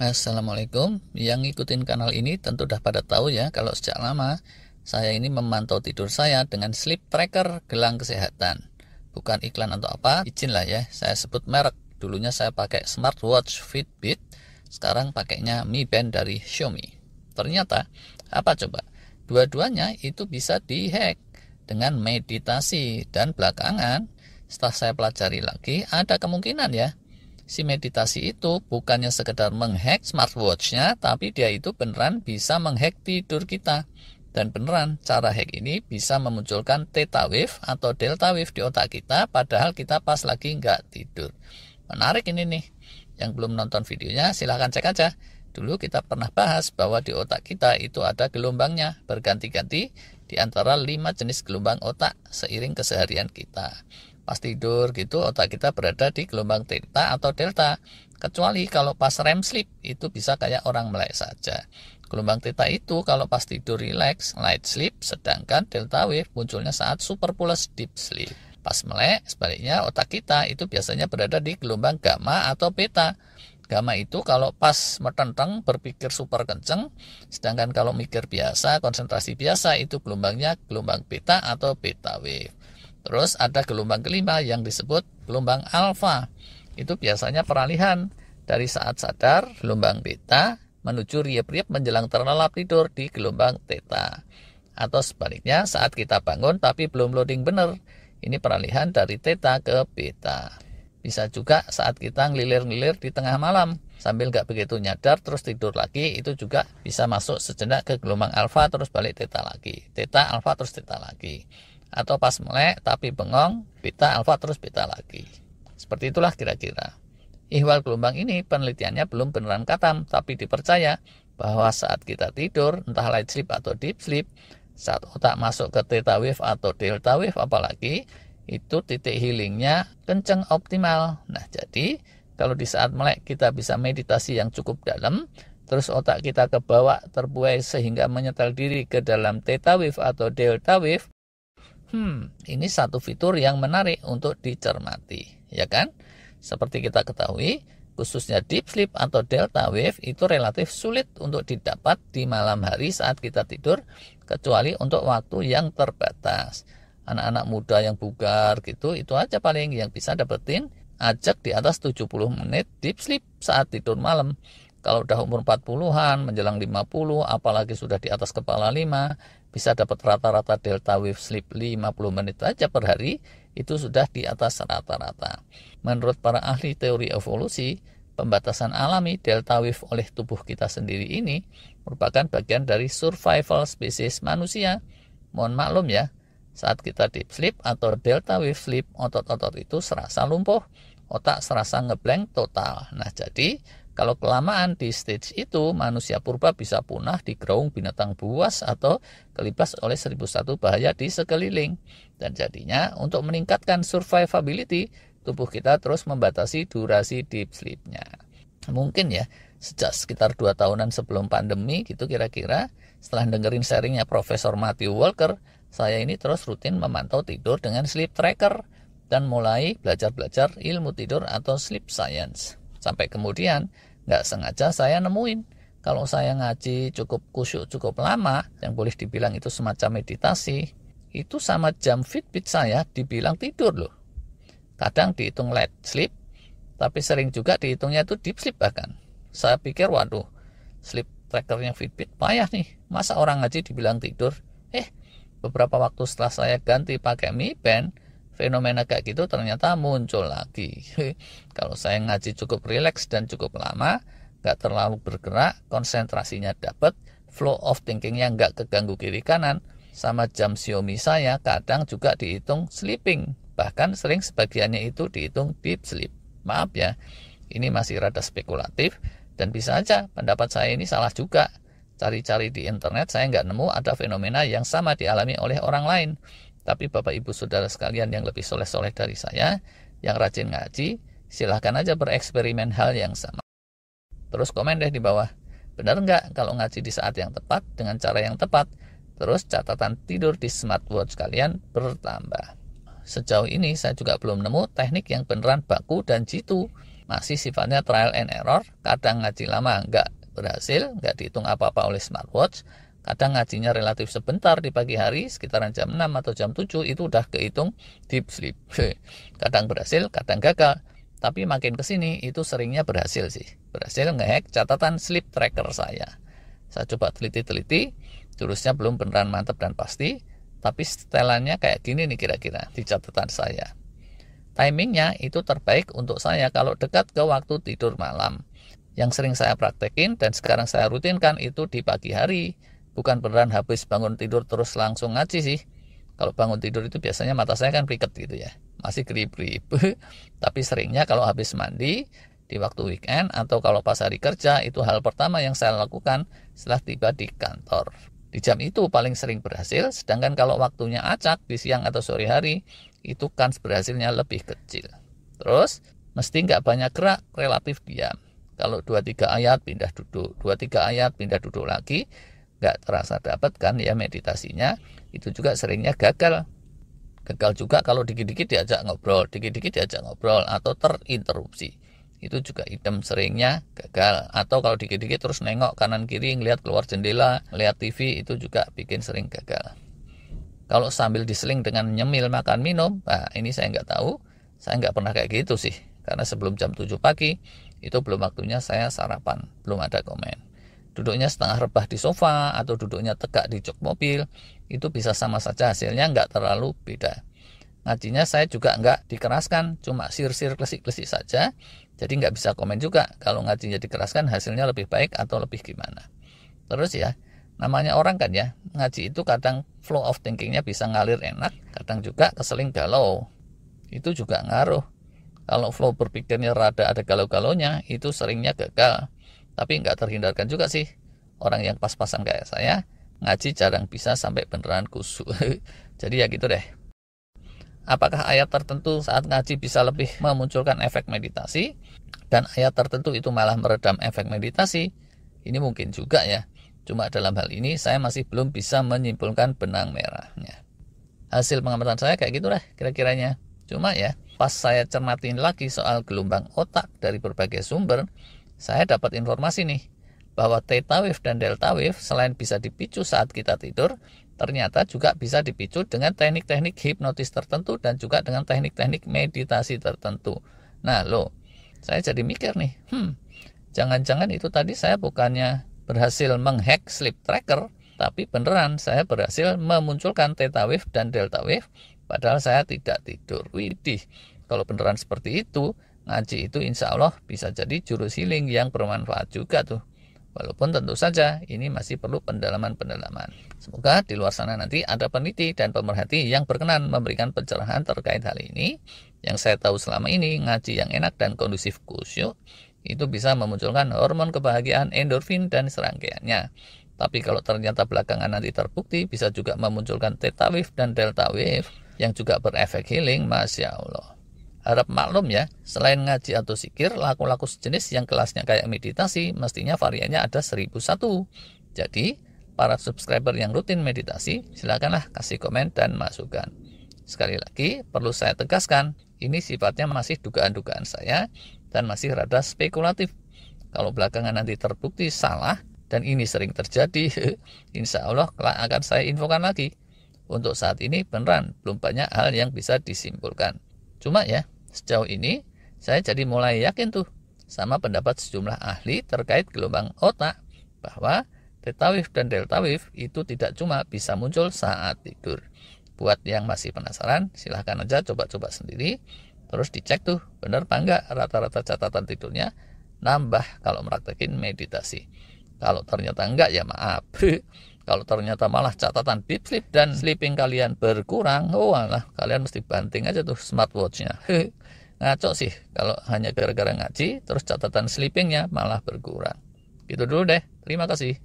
Assalamualaikum. Yang ngikutin kanal ini tentu udah pada tahu ya kalau sejak lama saya ini memantau tidur saya dengan sleep tracker gelang kesehatan. Bukan iklan atau apa, izin lah ya, saya sebut merek. Dulunya saya pakai smartwatch Fitbit, sekarang pakainya Mi Band dari Xiaomi. Ternyata, apa coba? Dua-duanya itu bisa dihack dengan meditasi, dan belakangan setelah saya pelajari lagi, ada kemungkinan ya si meditasi itu bukannya sekedar menghack smartwatch-nya, tapi dia itu beneran bisa menghack tidur kita. Dan beneran cara hack ini bisa memunculkan theta wave atau delta wave di otak kita, padahal kita pas lagi nggak tidur. Menarik ini nih. Yang belum nonton videonya silahkan cek aja. Dulu kita pernah bahas bahwa di otak kita itu ada gelombangnya berganti-ganti di antara 5 jenis gelombang otak seiring keseharian kita. Pas tidur gitu otak kita berada di gelombang theta atau delta, kecuali kalau pas REM sleep itu bisa kayak orang melek saja. Gelombang theta itu kalau pas tidur relax, light sleep, sedangkan delta wave munculnya saat superpulus deep sleep. Pas melek, sebaliknya otak kita itu biasanya berada di gelombang gamma atau beta. Gamma itu kalau pas metenteng berpikir super kenceng, sedangkan kalau mikir biasa, konsentrasi biasa itu gelombangnya gelombang beta atau beta wave. Terus ada gelombang kelima yang disebut gelombang alfa. Itu biasanya peralihan dari saat sadar gelombang beta menuju riap-riap menjelang terlelap tidur di gelombang theta. Atau sebaliknya saat kita bangun tapi belum loading benar. Ini peralihan dari theta ke beta. Bisa juga saat kita ngelilir-ngelilir di tengah malam sambil gak begitu nyadar terus tidur lagi, itu juga bisa masuk sejenak ke gelombang alfa terus balik theta lagi. Theta, alfa, terus theta lagi. Atau pas melek tapi bengong, beta, alfa, terus beta lagi. Seperti itulah kira-kira. Ihwal gelombang ini penelitiannya belum beneran katam, tapi dipercaya bahwa saat kita tidur, entah light sleep atau deep sleep, saat otak masuk ke theta wave atau delta wave apalagi, itu titik healingnya kenceng optimal. Nah jadi kalau di saat melek kita bisa meditasi yang cukup dalam, terus otak kita kebawa terbuai sehingga menyetel diri ke dalam theta wave atau delta wave, ini satu fitur yang menarik untuk dicermati, ya kan? Seperti kita ketahui, khususnya deep sleep atau delta wave itu relatif sulit untuk didapat di malam hari saat kita tidur, kecuali untuk waktu yang terbatas. Anak-anak muda yang bugar gitu, itu aja paling yang bisa dapetin ajak di atas 70 menit deep sleep saat tidur malam. Kalau udah umur 40-an, menjelang 50, apalagi sudah di atas kepala 5, bisa dapat rata-rata delta wave sleep 50 menit aja per hari, itu sudah di atas rata-rata. Menurut para ahli teori evolusi, pembatasan alami delta wave oleh tubuh kita sendiri ini merupakan bagian dari survival spesies manusia. Mohon maklum ya, saat kita deep sleep atau delta wave sleep, otot-otot itu serasa lumpuh, otak serasa ngeblank total. Nah jadi kalau kelamaan di stage itu, manusia purba bisa punah digerung binatang buas atau kelibas oleh 1001 bahaya di sekeliling. Dan jadinya untuk meningkatkan survivability, tubuh kita terus membatasi durasi deep sleep-nya. Mungkin ya, sejak sekitar 2 tahunan sebelum pandemi gitu kira-kira, setelah dengerin sharingnya Profesor Matthew Walker, saya ini terus rutin memantau tidur dengan sleep tracker dan mulai belajar-belajar ilmu tidur atau sleep science. Sampai kemudian nggak sengaja saya nemuin kalau saya ngaji cukup khusyuk cukup lama, yang boleh dibilang itu semacam meditasi, itu sama jam Fitbit saya dibilang tidur loh. Kadang dihitung light sleep, tapi sering juga dihitungnya itu deep sleep bahkan. Saya pikir waduh, sleep trackernya Fitbit payah nih, masa orang ngaji dibilang tidur. Beberapa waktu setelah saya ganti pakai Mi Band, fenomena kayak gitu ternyata muncul lagi. Kalau saya ngaji cukup rileks dan cukup lama, gak terlalu bergerak, konsentrasinya dapat, flow of thinkingnya gak keganggu kiri kanan, sama jam Xiaomi saya kadang juga dihitung sleeping, bahkan sering sebagiannya itu dihitung deep sleep. Maaf ya, ini masih rada spekulatif, dan bisa aja pendapat saya ini salah juga. Cari-cari di internet saya nggak nemu ada fenomena yang sama dialami oleh orang lain. Tapi Bapak Ibu Saudara sekalian yang lebih soleh-soleh dari saya, yang rajin ngaji, silahkan aja bereksperimen hal yang sama. Terus komen deh di bawah, benar nggak kalau ngaji di saat yang tepat dengan cara yang tepat? Terus catatan tidur di smartwatch kalian bertambah. Sejauh ini saya juga belum nemu teknik yang beneran baku dan jitu. masih sifatnya trial and error. Kadang ngaji lama nggak berhasil, nggak dihitung apa-apa oleh smartwatch. Kadang ngajinya relatif sebentar di pagi hari, sekitaran jam 6 atau jam 7, itu udah kehitung deep sleep. Kadang berhasil, kadang gagal. Tapi makin kesini itu seringnya berhasil sih. Berhasil ngehack catatan sleep tracker saya. Saya coba teliti-teliti, jurusnya belum beneran mantap dan pasti, tapi setelannya kayak gini nih kira-kira di catatan saya. Timingnya itu terbaik untuk saya kalau dekat ke waktu tidur malam. Yang sering saya praktekin dan sekarang saya rutinkan itu di pagi hari. Bukan beneran habis bangun tidur terus langsung ngaji sih. Kalau bangun tidur itu biasanya mata saya kan priket gitu ya, masih kerip-kerip. Tapi seringnya kalau habis mandi, di waktu weekend, atau kalau pas hari kerja, itu hal pertama yang saya lakukan setelah tiba di kantor. Di jam itu paling sering berhasil, sedangkan kalau waktunya acak di siang atau sore hari, itu kans berhasilnya lebih kecil. Terus, mesti nggak banyak gerak, relatif diam. Kalau 2-3 ayat pindah duduk, 2-3 ayat pindah duduk lagi, nggak terasa dapat kan ya meditasinya. Itu juga seringnya gagal. Gagal juga kalau dikit-dikit diajak ngobrol, atau terinterupsi. Itu juga idem seringnya gagal. Atau kalau dikit-dikit terus nengok kanan kiri, ngelihat keluar jendela, ngelihat TV, itu juga bikin sering gagal. Kalau sambil diseling dengan nyemil makan minum, nah ini saya nggak tahu. Saya nggak pernah kayak gitu sih. Karena sebelum jam 7 pagi, itu belum waktunya saya sarapan, belum ada komen. Duduknya setengah rebah di sofa atau duduknya tegak di jok mobil, itu bisa sama saja hasilnya, nggak terlalu beda. Ngajinya saya juga nggak dikeraskan, cuma sir-sir klesik-klesik saja, jadi nggak bisa komen juga kalau ngajinya dikeraskan hasilnya lebih baik atau lebih gimana. Terus ya, namanya orang kan ya, ngaji itu kadang flow of thinkingnya bisa ngalir enak, kadang juga keseling galau. Itu juga ngaruh. Kalau flow berpikirnya rada ada galau-galaunya, itu seringnya gagal. Tapi nggak terhindarkan juga sih, orang yang pas-pasan kayak saya, ngaji jarang bisa sampai beneran khusyuk. Jadi ya gitu deh. Apakah ayat tertentu saat ngaji bisa lebih memunculkan efek meditasi, dan ayat tertentu itu malah meredam efek meditasi? Ini mungkin juga ya. Cuma dalam hal ini saya masih belum bisa menyimpulkan benang merahnya. Hasil pengamatan saya kayak gitu deh kira-kiranya. Cuma ya, pas saya cermatin lagi soal gelombang otak dari berbagai sumber, saya dapat informasi nih, bahwa theta wave dan delta wave selain bisa dipicu saat kita tidur, ternyata juga bisa dipicu dengan teknik-teknik hipnotis tertentu dan juga dengan teknik-teknik meditasi tertentu. Nah loh, saya jadi mikir nih, jangan-jangan itu tadi saya bukannya berhasil menghack sleep tracker, tapi beneran saya berhasil memunculkan theta wave dan delta wave, padahal saya tidak tidur. Widih, kalau beneran seperti itu, ngaji itu insya Allah bisa jadi jurus healing yang bermanfaat juga tuh. Walaupun tentu saja ini masih perlu pendalaman-pendalaman. Semoga di luar sana nanti ada peneliti dan pemerhati yang berkenan memberikan pencerahan terkait hal ini. Yang saya tahu selama ini, ngaji yang enak dan kondusif khusyuk itu bisa memunculkan hormon kebahagiaan endorfin dan serangkaiannya. Tapi kalau ternyata belakangan nanti terbukti bisa juga memunculkan theta wave dan delta wave yang juga berefek healing, Masya Allah. Harap maklum ya, selain ngaji atau zikir, laku-laku sejenis yang kelasnya kayak meditasi, mestinya variannya ada 1001. Jadi, para subscriber yang rutin meditasi, silakanlah kasih komen dan masukan. Sekali lagi, perlu saya tegaskan, ini sifatnya masih dugaan-dugaan saya, dan masih rada spekulatif. Kalau belakangan nanti terbukti salah, dan ini sering terjadi, insya Allah akan saya infokan lagi. Untuk saat ini beneran, belum banyak hal yang bisa disimpulkan. Cuma ya, sejauh ini saya jadi mulai yakin tuh sama pendapat sejumlah ahli terkait gelombang otak, bahwa theta wave dan delta wave itu tidak cuma bisa muncul saat tidur. Buat yang masih penasaran, silahkan aja coba-coba sendiri, terus dicek tuh bener apa enggak rata-rata catatan tidurnya nambah kalau meraktekin meditasi. Kalau ternyata enggak ya maaf. Kalau ternyata malah catatan deep sleep dan sleeping kalian berkurang, alah, kalian mesti banting aja tuh smartwatch-nya. Ngaco sih kalau hanya gara-gara ngaji terus catatan sleepingnya malah berkurang. Gitu dulu deh. Terima kasih.